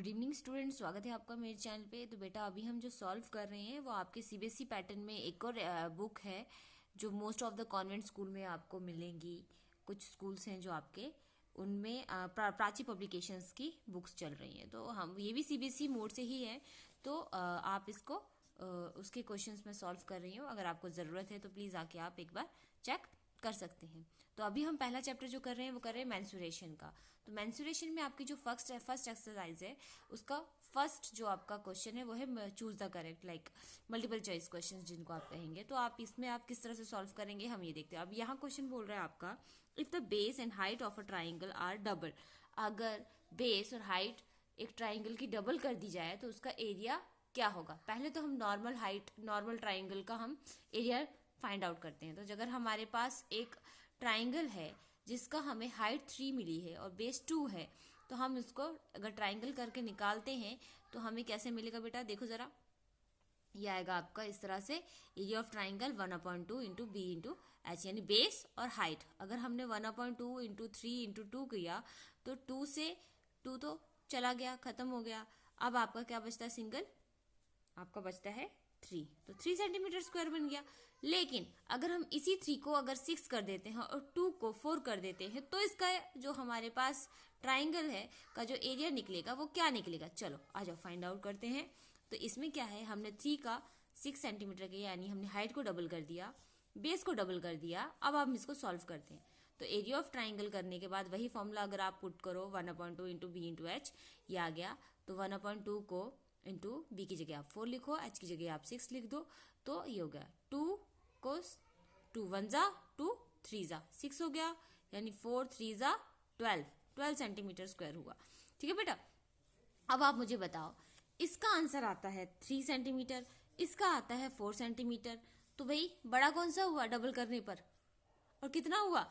Good evening student, स्वागत है आपका मेरे चैनल पे। तो बेटा अभी हम जो सॉल्व कर रहे हैं वो आपके सीबीएसई पैटर्न में एक और बुक है जो most of the convent school में आपको मिलेंगी। कुछ स्कूल्स हैं जो आपके उनमें प्राची पब्लिकेशंस की बुक्स चल रही हैं, तो हम ये भी सीबीएसई मोड से ही है। तो आप इसको उसके क्वेश्चंस में सॉल्व कर रही हूँ। अगर आपको ज़रूरत है तो प्लीज़ आके आप एक बार चेक कर सकते हैं। तो अभी हम पहला चैप्टर जो कर रहे हैं वो कर रहे हैं मेंसुरेशन का। तो मेंसुरेशन में आपकी जो फर्स्ट एक्सरसाइज है उसका फर्स्ट जो आपका क्वेश्चन है वो है choose the correct, like multiple choice questions जिनको आप कहेंगे। तो आप इसमें आप किस तरह से सॉल्व करेंगे हम ये देखते हैं। अब यहाँ क्वेश्चन बोल रहा है आपका, if the base and height of a triangle are double. अगर बेस और हाइट एक ट्राइंगल की डबल कर दी जाए तो उसका एरिया क्या होगा। पहले तो हम नॉर्मल ट्राइंगल का हम एरिया फाइंड आउट करते हैं। तो अगर हमारे पास एक ट्राइंगल है जिसका हमें हाइट 3 मिली है और बेस 2 है, तो हम इसको अगर ट्राइंगल करके निकालते हैं तो हमें कैसे मिलेगा बेटा, देखो जरा। ये आएगा आपका इस तरह से, area of triangle 1/2 into b into h, यानी बेस और हाइट। अगर हमने 1/2 इंटू 3 इंटू 2 किया तो 2 से 2 तो चला गया, खत्म हो गया। अब आपका क्या बचता है, सिंगल आपका बचता है 3, तो 3 सेंटीमीटर स्क्वायर बन गया। लेकिन अगर हम इसी 3 को अगर 6 कर देते हैं और 2 को 4 कर देते हैं तो इसका जो हमारे पास ट्राइंगल है का जो एरिया निकलेगा वो क्या निकलेगा। चलो आ जाओ फाइंड आउट करते हैं। तो इसमें क्या है, हमने 3 का 6 सेंटीमीटर किया, यानी हमने हाइट को डबल कर दिया, बेस को डबल कर दिया। अब हम इसको सॉल्व करते हैं। तो एरिया ऑफ ट्राइंगल करने के बाद वही फॉर्मूला अगर आप पुट करो 1/2 इंटू बी इंटू एच, ये आ गया। तो 1/2 को इंटू बी की जगह आप 4 लिखो, एच की जगह आप 6 लिख दो, तो ये हो गया 2 को 2 1 जा 2 3 जा 6 हो गया, यानी 4 3 जा 12 सेंटीमीटर स्क्वायर हुआ। ठीक है बेटा, अब आप मुझे बताओ, इसका आंसर आता है 3 सेंटीमीटर, इसका आता है 4 सेंटीमीटर। तो भाई बड़ा कौन सा हुआ डबल करने पर, और कितना हुआ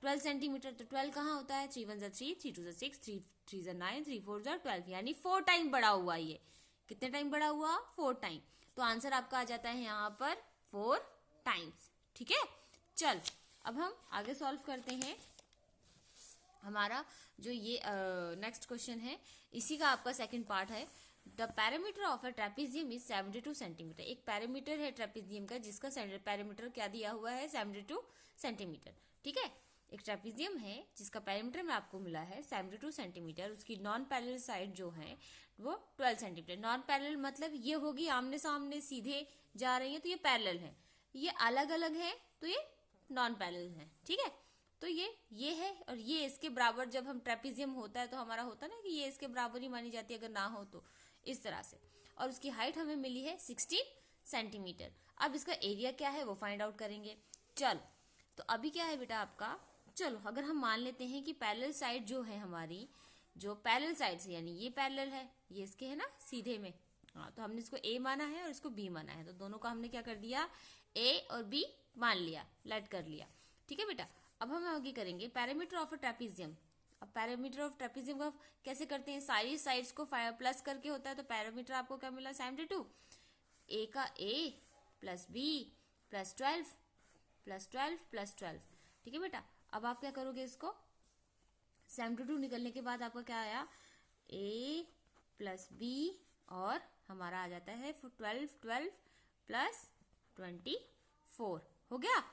12 सेंटीमीटर। तो 12 कहाँ होता है, 3 1 जा 3 3 2 जा 6 3 3 जा 9 3 4 जा 12, यानी 4 टाइम बड़ा हुआ। ये कितने टाइम बड़ा हुआ, 4 टाइम। तो आंसर आपका आ जाता है यहाँ पर 4 टाइम्स। ठीक है, चल अब हम आगे सॉल्व करते हैं। हमारा जो ये नेक्स्ट क्वेश्चन है इसी का आपका सेकंड पार्ट है। The parameter of a trapezium is 72 centimetre. एक पैरामीटर है ट्रेपीजियम का जिसका पैरामीटर क्या दिया हुआ है, 72 सेंटीमीटर। ठीक है, एक ट्रेपीजियम है जिसका पैरामीटर में आपको मिला है 72 सेंटीमीटर। उसकी नॉन पैरेलल साइड जो है वो 12 सेंटीमीटर। नॉन पैरेलल मतलब ये होगी आमने सामने सीधे जा रही है तो ये पैरेलल है, ये अलग अलग है तो ये नॉन पैरेलल है। ठीक है, तो ये है और ये इसके बराबर। जब हम ट्रेपीजियम होता है तो हमारा होता है ना कि ये इसके बराबर ही मानी जाती है, अगर ना हो तो इस तरह से। और उसकी हाइट हमें मिली है 16 सेंटीमीटर। अब इसका एरिया क्या है वो फाइंड आउट करेंगे। चल तो अभी क्या है बेटा आपका, चलो अगर हम मान लेते हैं कि पैरेलल साइड जो है हमारी, जो पैरेलल साइड से, यानी ये पैरेलल है ये इसके है ना सीधे में, हाँ, तो हमने इसको ए माना है और इसको बी माना है, तो दोनों का हमने क्या कर दिया, ए और बी मान लिया, लेट कर लिया। ठीक है बेटा, अब हम आगे करेंगे पैरामीटर ऑफ अ ट्रेपीजियम। अब पैरामीटर ऑफ ट्रेपीजियम का कैसे करते हैं, सारी साइड्स को प्लस करके होता है। तो पैरामीटर आपको क्या मिला, 72, ए का A plus B plus 12 plus 12 plus 12। ठीक है बेटा, अब आप क्या करोगे, इसको 72 निकलने के बाद आपका क्या आया, ए प्लस बी और हमारा आ जाता है 12 प्लस 24 हो गया।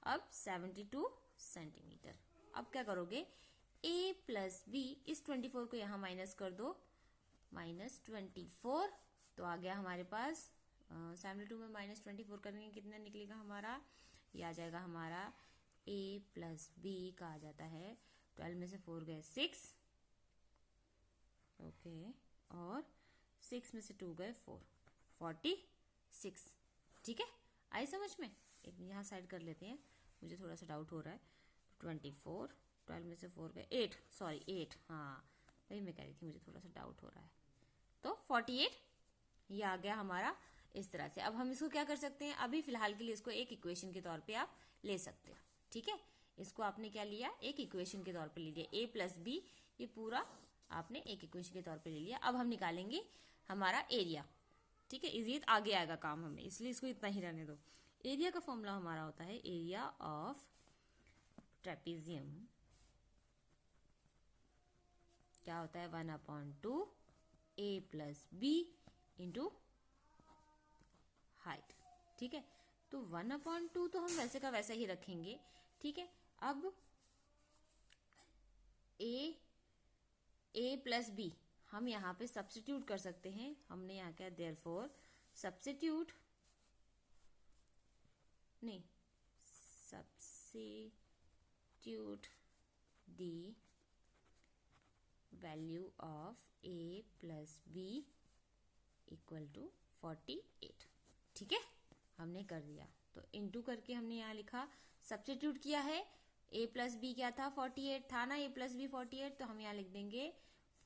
अब 72 सेंटीमीटर। अब क्या करोगे, a प्लस बी, इस 24 को यहाँ माइनस कर दो, -24, तो आ गया हमारे पास 72 में -24 करेंगे कितना निकलेगा हमारा, ये आ जाएगा हमारा a प्लस बी का आ जाता है 12 में से 4 गए 6, ओके, और 6 में से 2 गए 4, 46। ठीक है, आई समझ में। एक यहाँ साइड कर लेते हैं, मुझे थोड़ा सा डाउट हो रहा है। 24, 12 में से 4 गए 8, सॉरी 8, हाँ वही मैं कह रही थी, मुझे थोड़ा सा डाउट हो रहा है। तो 48 ये आ गया हमारा इस तरह से। अब हम इसको क्या कर सकते हैं, अभी फिलहाल के लिए इसको एक इक्वेशन के तौर पे आप ले सकते हो। ठीक है, इसको आपने क्या लिया, एक इक्वेशन के तौर पे ले लिया, ए प्लस बी, ये पूरा आपने एक इक्वेशन के तौर पे ले लिया। अब हम निकालेंगे हमारा एरिया। ठीक है, ये आगे आएगा काम हमें, इसलिए इसको इतना ही रहने दो। एरिया का फॉर्मूला हमारा होता है एरिया ऑफ ट्रेपीजियम, क्या होता है 1/2 ए प्लस बी इंटू हाइट। ठीक है, तो 1/2 तो हम वैसे का वैसा ही रखेंगे। ठीक है, अब ए प्लस बी हम यहाँ पे सब्स्टिट्यूट कर सकते हैं। हमने यहाँ क्या, देयरफॉर सब्स्टिट्यूट नहीं substitute the value of a plus b equal to 48। ठीक है, हमने कर दिया। तो इनटू करके हमने यहाँ लिखा, सब्स्टिट्यूट किया है। ए प्लस बी क्या था, 48 था ना, ए प्लस बी 48, तो हम यहाँ लिख देंगे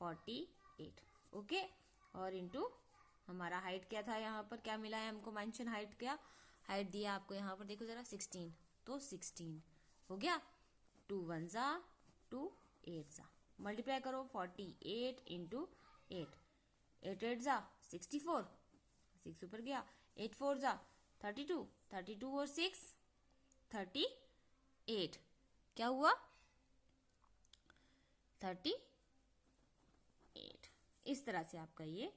48। ओके, और इनटू हमारा हाइट क्या था, यहाँ पर क्या मिला है हमको, मेंशन हाइट क्या, हाइट दिया आपको यहाँ पर, देखो जरा 16, तो 16 हो गया। 2 1 जा 2 8 जा, मल्टीप्लाई करो 48 इंटू 8, 8 8 जा 64, 6 ऊपर गया, 8 4 जा 32, 32 और 6 38, क्या हुआ 38। इस तरह से आपका ये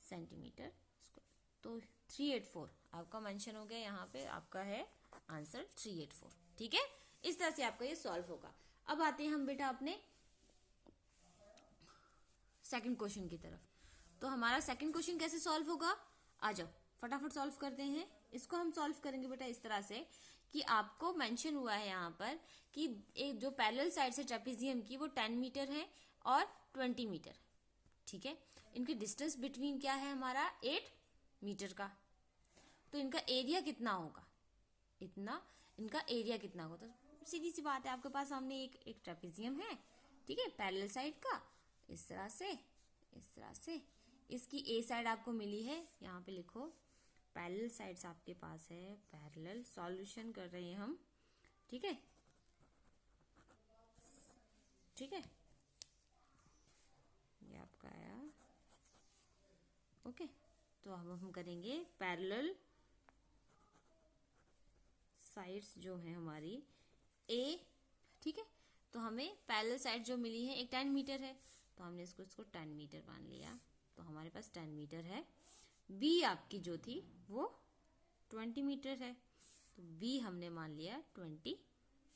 सेंटीमीटर स्क्वायर, तो 384 आपका मेंशन हो गया यहाँ पे, आपका है आंसर 384। ठीक है, इस तरह से आपका ये सॉल्व होगा। अब आते हैं हम बेटा अपने सेकंड क्वेश्चन की तरफ। तो हमारा सेकंड क्वेश्चन कैसे सॉल्व होगा, आ जाओ फटाफट सॉल्व करते हैं। इसको हम सॉल्व करेंगे बेटा इस तरह से कि आपको मेंशन हुआ है यहाँ पर कि एक जो पैरेलल साइड से ट्रेपेजियम की वो 10 मीटर है और 20 मीटर। ठीक है, इनकी डिस्टेंस बिटवीन क्या है हमारा 8 मीटर का। तो इनका एरिया कितना होगा, इतना इनका एरिया कितना होगा। तो सीधी सी बात है, आपके पास सामने एक ट्रेपेजियम है, ठीक है, पैरेलल साइड का, इस तरह से इस तरह से। इसकी ए साइड आपको मिली है, यहाँ पे लिखो पैरेलल साइड्स आपके पास है, पैरेलल सॉल्यूशन कर रहे हैं हम। ठीक है, ठीक है, ये आपका आया। ओके, तो अब हम करेंगे पैरेलल साइड्स जो है हमारी ए। ठीक है, तो हमें पैरेलल साइड जो मिली है एक 10 मीटर है, तो हमने इसको 10 मीटर मान लिया, तो हमारे पास 10 मीटर है। बी आपकी जो थी वो 20 मीटर है, तो बी हमने मान लिया 20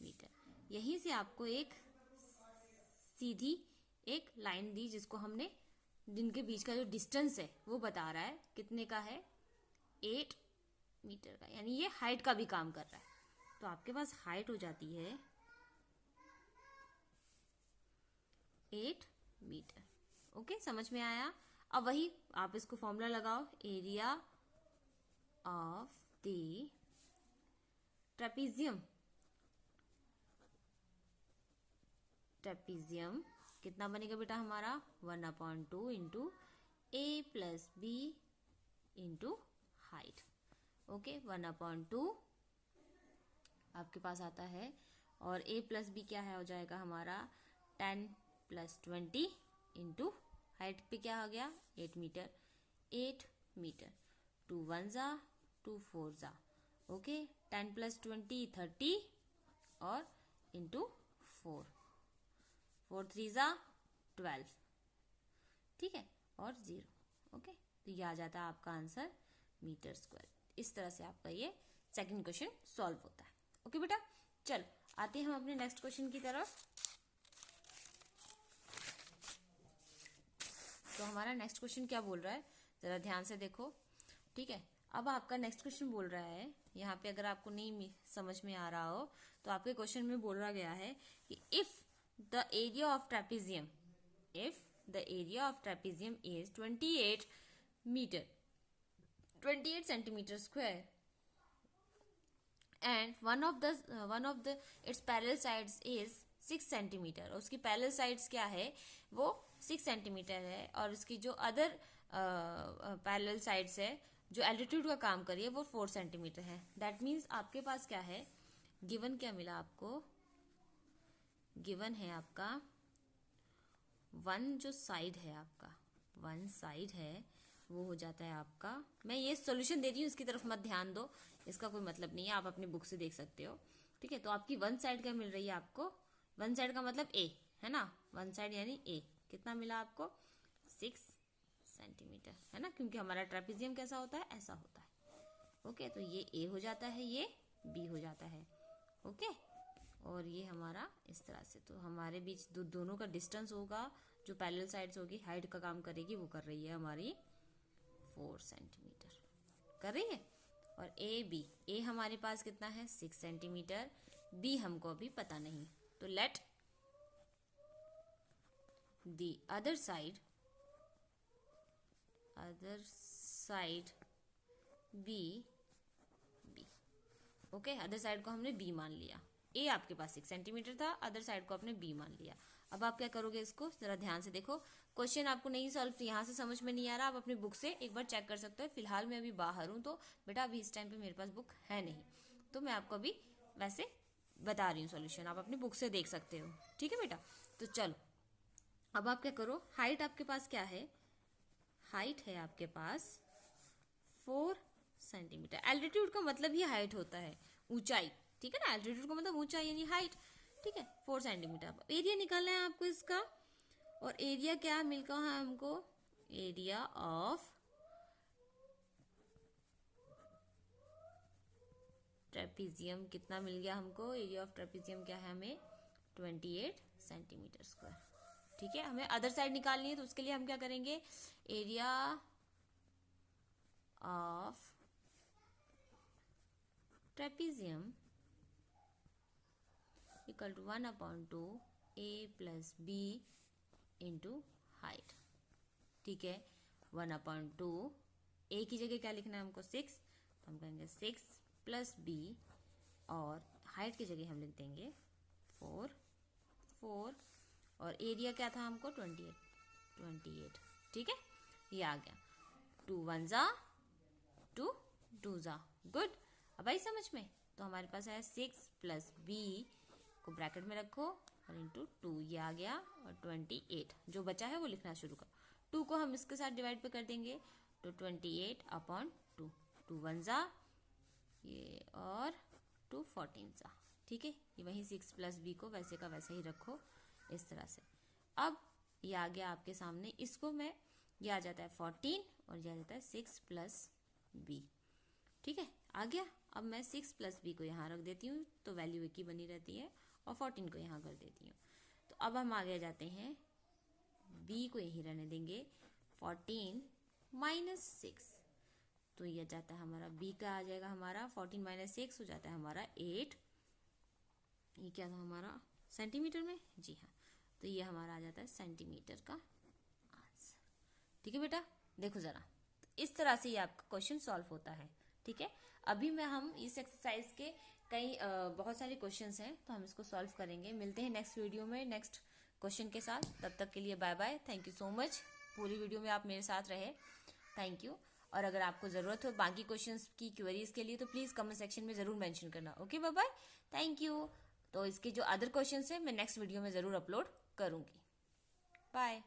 मीटर। यहीं से आपको एक सीधी एक लाइन दी, जिसको हमने, जिनके बीच का जो डिस्टेंस है वो बता रहा है कितने का है, 8 मीटर का, यानी ये हाइट का भी काम कर रहा है। तो आपके पास हाइट हो जाती है 8 मीटर। ओके, समझ में आया। अब वही आप इसको फॉर्मूला लगाओ, area of the trapezium, trapezium कितना बनेगा बेटा हमारा 1/2 into A plus B into height. Okay, 1/2 आपके पास आता है, और ए प्लस बी क्या है, हो जाएगा हमारा 10 + 20 इंटू हाइट पे क्या हो गया 8 मीटर, 8 मीटर। 2 1 जा 2 4 जा, ओके, 10 + 20 30 और इंटू 4, 4 3 जा 12। ठीक है, और 0। ओके, तो ये आ जाता है आपका आंसर मीटर स्क्वायर। इस तरह से आपका ये सेकंड क्वेश्चन सॉल्व होता है। ओके बेटा, चल आते हैं हम अपने नेक्स्ट क्वेश्चन की तरफ। तो हमारा नेक्स्ट क्वेश्चन क्या बोल रहा है, जरा ध्यान से देखो। ठीक है, अब आपका नेक्स्ट क्वेश्चन बोल रहा है, यहाँ पे अगर आपको नहीं समझ में आ रहा हो तो आपके क्वेश्चन में बोल रहा गया है कि if the area of trapezium, if the area of trapezium is 28 metre, 28 centimetre square, and one of the its parallel sides is 6 centimetre, और उसकी पैरेलल साइड्स क्या है वो 6 सेंटीमीटर है, और उसकी जो अदर पैरेलल साइड्स है जो एल्टीट्यूड का काम करिए वो 4 सेंटीमीटर है। दैट मीन्स आपके पास क्या है, गिवन क्या मिला आपको, गिवन है आपका वन जो साइड है आपका, वन साइड है वो हो जाता है आपका, मैं ये सॉल्यूशन दे रही हूँ इसकी तरफ मत ध्यान दो, इसका कोई मतलब नहीं है, आप अपनी बुक से देख सकते हो। ठीक है, तो आपकी वन साइड क्या मिल रही है आपको, वन साइड का मतलब ए है ना, वन साइड यानी ए, कितना मिला आपको 6 सेंटीमीटर, है ना, क्योंकि हमारा ट्रेपेजियम कैसा होता है, ऐसा होता है। ओके, तो ये ए हो जाता है, ये बी हो जाता है। ओके, और ये हमारा इस तरह से, तो हमारे बीच दोनों का डिस्टेंस होगा, जो पैरेलल साइड्स होगी, हाइट का काम करेगी, वो कर रही है हमारी 4 सेंटीमीटर कर रही है। और ए हमारे पास कितना है, 6 सेंटीमीटर। बी हमको अभी पता नहीं, तो let the other side b. Okay, other side को हमने बी मान लिया। ए आपके पास 6 सेंटीमीटर था, अदर साइड को आपने बी मान लिया। अब आप क्या करोगे, इसको जरा ध्यान से देखो। क्वेश्चन आपको नहीं सॉल्व यहाँ से समझ में नहीं आ रहा, आप अपनी बुक से एक बार चेक कर सकते हो। फिलहाल मैं अभी बाहर हूँ, तो बेटा अभी इस टाइम पे मेरे पास बुक है नहीं, तो मैं आपको अभी वैसे बता रही हूँ सॉल्यूशन, आप अपनी बुक से देख सकते हो। ठीक है बेटा, तो चलो अब आप क्या करो, हाइट आपके पास क्या है, हाइट है आपके पास 4 सेंटीमीटर। एल्टीट्यूड का मतलब ही हाइट होता है, ऊंचाई। ठीक है ना, एल्टीट्यूड का मतलब ऊंचाई यानी हाइट। ठीक है, 4 सेंटीमीटर। एरिया निकालना है आपको इसका, और एरिया क्या मिलता है हमको, एरिया ऑफ ट्रेपेजियम कितना मिल गया हमको, एरिया ऑफ ट्रेपेजियम क्या है हमें, 28 सेंटीमीटर स्क्वायर। ठीक है, हमें अदर साइड निकालनी है, तो उसके लिए हम क्या करेंगे, area of trapezium equal to 1/2 a plus B into height. ठीक है, 1/2 a की जगह क्या लिखना है हमको, 6, तो हम कहेंगे 6 प्लस बी, और हाइट की जगह हम लिख देंगे 4, और एरिया क्या था हमको 28। ठीक है, ये आ गया, 2 1 जा 2 2 जा। गुड, अब आई समझ में। तो हमारे पास है 6 प्लस बी को ब्रैकेट में रखो और इंटू 2, ये आ गया, और 28 जो बचा है वो लिखना शुरू करो। 2 को हम इसके साथ डिवाइड पे कर देंगे, तो 28/2, 2 1 जा ये, और 2 14 जा। ठीक है, ये वही 6 प्लस बी को वैसे का वैसे ही रखो इस तरह से। अब ये आ गया आपके सामने, इसको मैं, ये आ जाता है 14 और ये आ जाता है 6 प्लस बी। ठीक है, आ गया। अब मैं 6 प्लस बी को यहाँ रख देती हूँ, तो वैल्यू एक ही बनी रहती है, और 14 को यहाँ कर देती हूँ। तो अब हम आगे जाते हैं, बी को यही रहने देंगे, 14 माइनस 6, तो ये जाता है हमारा बी का आ जाएगा हमारा 14 माइनस 6 हो जाता है हमारा 8। ये क्या था हमारा, सेंटीमीटर में, जी हाँ, तो ये हमारा आ जाता है सेंटीमीटर का आंसर। ठीक है बेटा, देखो जरा, इस तरह से ये आपका क्वेश्चन सॉल्व होता है। ठीक है, अभी हम इस एक्सरसाइज के कई बहुत सारे क्वेश्चंस हैं, तो हम इसको सॉल्व करेंगे। मिलते हैं नेक्स्ट वीडियो में नेक्स्ट क्वेश्चन के साथ, तब तक के लिए bye bye, thank you so much. पूरी वीडियो में आप मेरे साथ रहे, थैंक यू। और अगर आपको ज़रूरत हो बाकी क्वेश्चंस की क्वेरीज के लिए, तो प्लीज़ कमेंट सेक्शन में ज़रूर मेंशन करना। Okay bye bye, thank you. तो इसके जो अदर क्वेश्चंस हैं मैं नेक्स्ट वीडियो में ज़रूर अपलोड करूँगी। बाय।